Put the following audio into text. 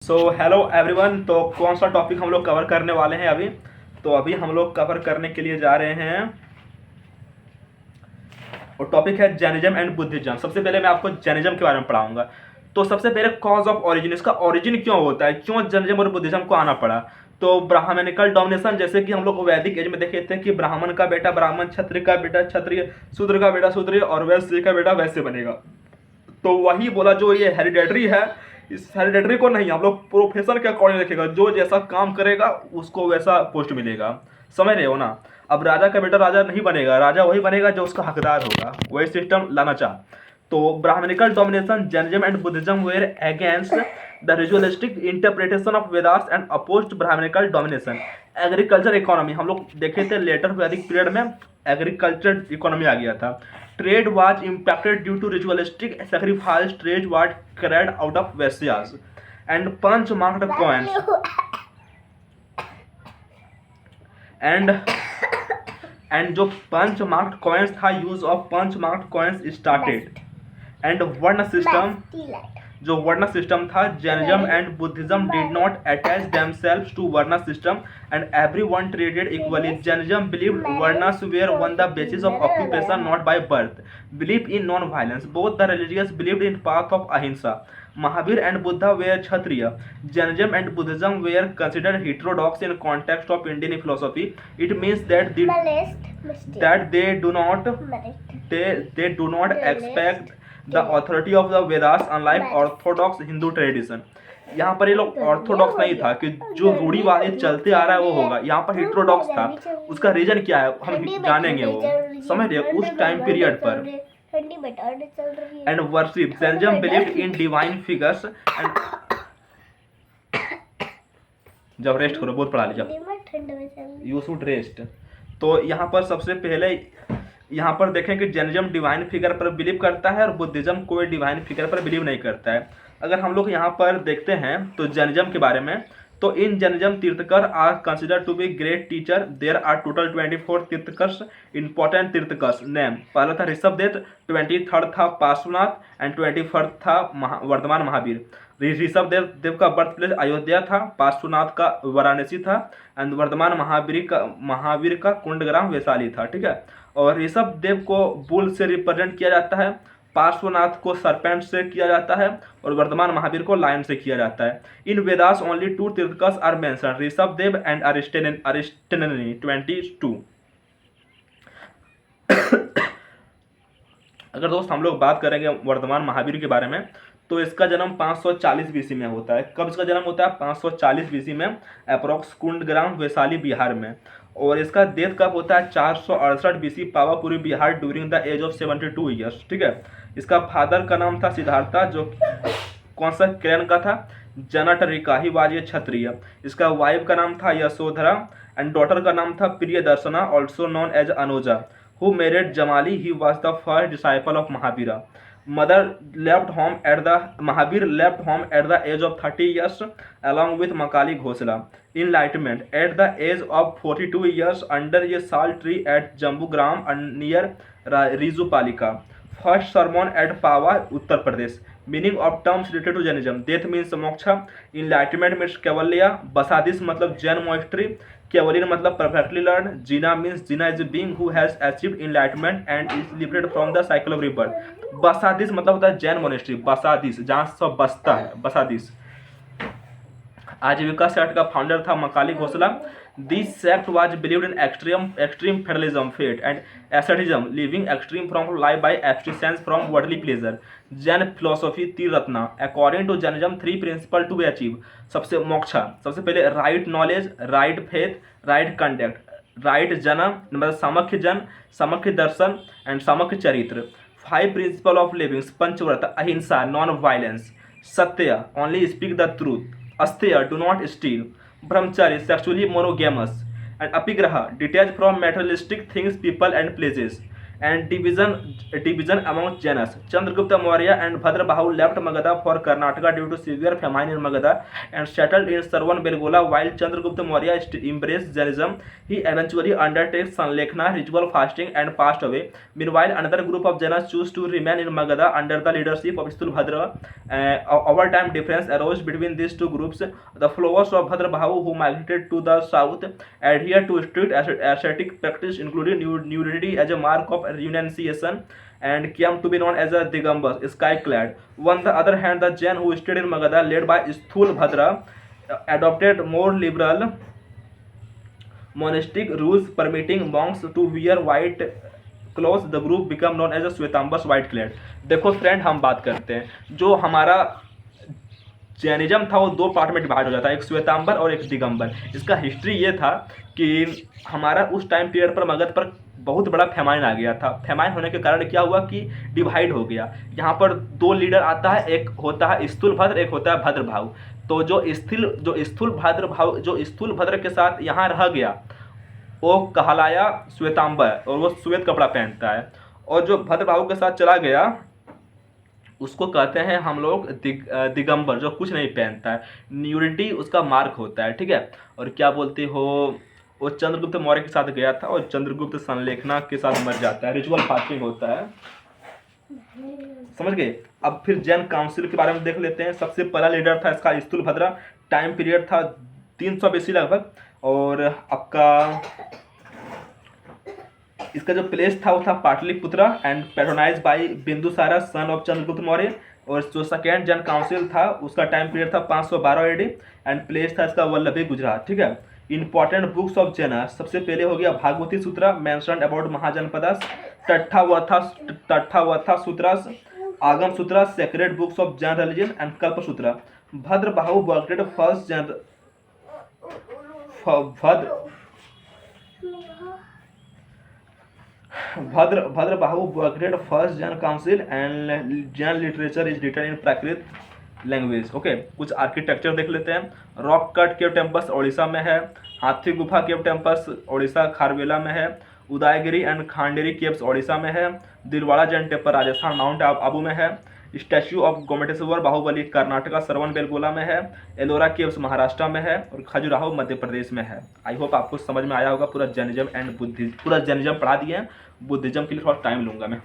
So hello everyone. तो कौन सा टॉपिक हम लोग कवर करने वाले हैं अभी? तो अभी हम लोग कवर करने के लिए जा रहे हैं और टॉपिक है जैनिज्म एंड बुद्धिज्म। सबसे पहले मैं आपको जैनिज्म के बारे में पढ़ाऊंगा। तो सबसे पहले कॉज ऑफ ओरिजिन, इसका ओरिजिन क्यों होता है, क्यों जैनिज्म और बुद्धिज्म को आना पड़ा। तो ब्राह्मणिकल डोमिनेशन, जैसे कि हम लोग वैदिक एज में देखे थे कि ब्राह्मण का बेटा ब्राह्मण, क्षत्रिय का बेटा क्षत्रिय, शूद्र का बेटा शूद्र और वैश्य का बेटा वैश्य बनेगा। तो वही बोला, जो ये हेरिडेटरी है, इस हेरिडेटरी को नहीं, हम लोग प्रोफेशन के अकॉर्डिंग देखेगा, जो जैसा काम करेगा उसको वैसा पोस्ट मिलेगा। समझ रहे हो ना। अब राजा का बेटा राजा नहीं बनेगा, राजा वही बनेगा जो उसका हकदार होगा। वही सिस्टम लाना चाह। तो brahmanical domination, Jainism and Buddhism were against the ritualistic interpretation of Vedas and opposed brahmanical domination. Agriculture economy, हम लोग देखे थे लेटर वैदिक पीरियड में एग्रीकल्चर इकोनॉमी आ गया था। Trade was impacted due to ritualistic sacrifice. Trade was carried out of Vaishyas and punch marked coins and जो punch marked coins था, use of punch marked coins started and varna system, जो varna system था, Jainism and Buddhism did not attach themselves to varna system and everyone treated equally. Jainism believed varnas were on the basis of occupation not by birth, believe in non violence. Both the religious believed in path of ahimsa. Mahavir and Buddha were Kshatriya. Jainism and Buddhism were considered heterodox in context of Indian philosophy. It means that they do not expect the authority of the Vedas unlike orthodox Hindu tradition. यहाँ पर ये लोग Orthodox नहीं था कि जो रूढ़िवादी चलते आ रहा है वो होगा। यहाँ पर हेटेरोडॉक्स था। उसका रीजन क्या है हम जानेंगे, वो समझ रहे उस टाइम पीरियड पर। And worship, Jainism believed in divine figures and जब रेस्ट करो, बहुत पढ़ा लीजिए, यू शुड रेस्ट। तो यहाँ पर सबसे पहले यहाँ पर देखें कि जैनिज्म डिवाइन फिगर पर बिलीव करता है और बुद्धिज्म कोई डिवाइन फिगर पर बिलीव नहीं करता है। अगर हम लोग यहाँ पर देखते हैं तो जैनिज्म के बारे में, तो in Jainism tirthankar are consider to be great teacher. There are total 24 tirthankars, important tirthankars name. पहला था ऋषभदेव, 23rd था पार्श्वनाथ एंड 21st था वर्धमान महावीर। ऋषभदेव का बर्थ प्लेस अयोध्या था, पार्श्वनाथ का वाराणसी था एंड वर्धमान महावीर का कुंडग्राम वैशाली था। ठीक है। और ऋषभदेव को बुल से रिप्रेजेंट किया जाता है, पार्श्वनाथ को सरपेंट से किया जाता है और वर्धमान महावीर को लायन से किया जाता है। In Vedas only 2 tirthankars are mentioned, Rishabhdev and Arishtanemi 22। अगर दोस्त हम लोग बात करेंगे वर्धमान महावीर के बारे में, तो इसका जन्म 540 बीसी में होता है। कब इसका जन्म होता है? 540 बीसी में, अप्रोक्स कुंडग्राम वैशाली बिहार में। और इसका डेथ कब होता है? 468 BC, Pawapuri Bihar, during the age of 72 years. ठीक है। इसका फादर का नाम था सिद्धार्था, जो कौन सा क्लैन का था? जनटरिका, ही वाज ए क्षत्रिय। इसका वाइफ का नाम था यशोधरा एंड डॉटर का नाम था Priyadarshana, also known as Anuja, who married Jamali. He was the first disciple of Mahavira. Mahavir left home at the age of 30 years along with Makali Ghosla. Enlightenment at the age of 42 years under a sal tree at Jambugram near Rizupalika. First sermon at Pawa, Uttar Pradesh. Meaning of terms related to Jainism. Death means moksha. Enlightenment means Kaivalya. Basadis मतलब Jain monastery. Kaivalya मतलब perfectly learned. Jina means Jina is a being who has achieved enlightenment and is liberated from the cycle of rebirth. बसादिस मतलब होता है Jain monastery, बसादिस जहाँ सब बसता है, बसादिस। आजीविका सेक्ट का फाउंडर था Makkhali Gosala. This sect was believed in extreme fatalism, fate and asceticism, living extreme from life by abstinence from worldly pleasure. Jain philosophy triratna. According to Jainism 3 principle to be achieve. सबसे मोक्षा, सबसे पहले right knowledge, right faith, right conduct, right जन्म मतलब समख्य जन, समख्य दर्शन and समख्य चरित्र। 5 principle of living, panchavrat, ahimsa, non violence, satya, only speak the truth, asteya, do not steal, brahmachari, sexually monogamous, and aparigraha, detach from materialistic things, people and places, and division among Jains. Chandragupta Maurya and Bhadrabahu left Magadha for Karnataka due to severe famine in Magadha and settled in Sarvan-Belgola. While Chandragupta Maurya embraced Jainism, he eventually undertook Sanlekhna ritual fasting and passed away. Meanwhile, another group of Jainas chose to remain in Magadha under the leadership of Stulbhadra. Over time, difference arose between these two groups. The followers of Bhadrabahu, who migrated to the south, adhered to strict ascetic practice, including nudity as a mark of renunciation, and came to be known as a Digambas, sky-clad. On the other hand, the Jain who stayed in Magadha, led by Sthulbhadra, adopted more liberal monastic rules permitting monks to wear white clothes. The group become known as a श्वेतांबर्स white clad. देखो friend, हम बात करते हैं जो हमारा Jainism था वो दो पार्ट में डिवाइड हो जाता है, एक श्वेतांबर और एक दिगंबर। इसका हिस्ट्री ये था कि हमारा उस टाइम पीरियड पर मगध पर बहुत बड़ा फेमाइन आ गया था। फेमाइन होने के कारण क्या हुआ कि डिवाइड हो गया। यहाँ पर दो लीडर आता है, एक होता है स्थूलभद्र, एक होता है भद्रभाव। तो जो स्थूलभद्र के साथ यहाँ रह गया वो कहलाया श्वेतांबर और वो श्वेत कपड़ा पहनता है, और जो भद्रभाव के साथ चला गया उसको कहते हैं हम लोग दिगंबर, जो कुछ नहीं पहनता है। न्यूडिटी उसका मार्क होता है, ठीक है। और क्या बोलते हो, वो चंद्रगुप्त मौर्य के साथ गया था और चंद्रगुप्त संलेखना के साथ मर जाता है। रिचुअल फास्टिंग होता है, समझ गए। अब फिर जैन काउंसिल के बारे में देख लेते हैं। सबसे पहला लीडर था इसका स्थूलभद्र। टाइम पीरियड था 300 BC लगभग, और आपका इसका जो प्लेस था वो था Pataliputra and patronise by Bindusara son of Chandragupta Maurya. और जो सेकेंड जैन काउंसिल था उसका टाइम पीरियड था 512 AD एंड प्लेस था इसका वल्लभी गुजरात, ठीक है। इंपॉर्टेंट बुक्स ऑफ जैन, सबसे पहले हो गया भागवती सूत्र, मेंशन्ड अबाउट महाजनपदास, तट्ठावथा सूत्रास, आगम सूत्र, sacred books of Jain religion and कल्प सूत्र। Bhadrabahu worked first Jan Bhadrabahu created first Jain council and Jain literature is written in Prakrit language. Okay, कुछ आर्किटेक्चर देख लेते हैं। Rock cut cave temples Odisha में है, हाथी गुफा केव टेम्पल्स ओडिशा खारवेला में है, उदयगिरी एंड खांडेरी केव्स ओडिशा में है, दिलवाड़ा जैन टेम्पल राजस्थान माउंट आबू में है, स्टैच्यू ऑफ गोमेटेश्वर बाहुबली कर्नाटका सरवन बेलगोला में है, एलोरा केव्स महाराष्ट्र में है, और खजुराहो मध्य प्रदेश में है। आई होप आपको समझ में आया होगा। पूरा जैनिज्म एंड बुद्धिज्म, पूरा जैनिज्म पढ़ा दिए हैं, बुद्धिज्म के लिए थोड़ा टाइम लूँगा मैं।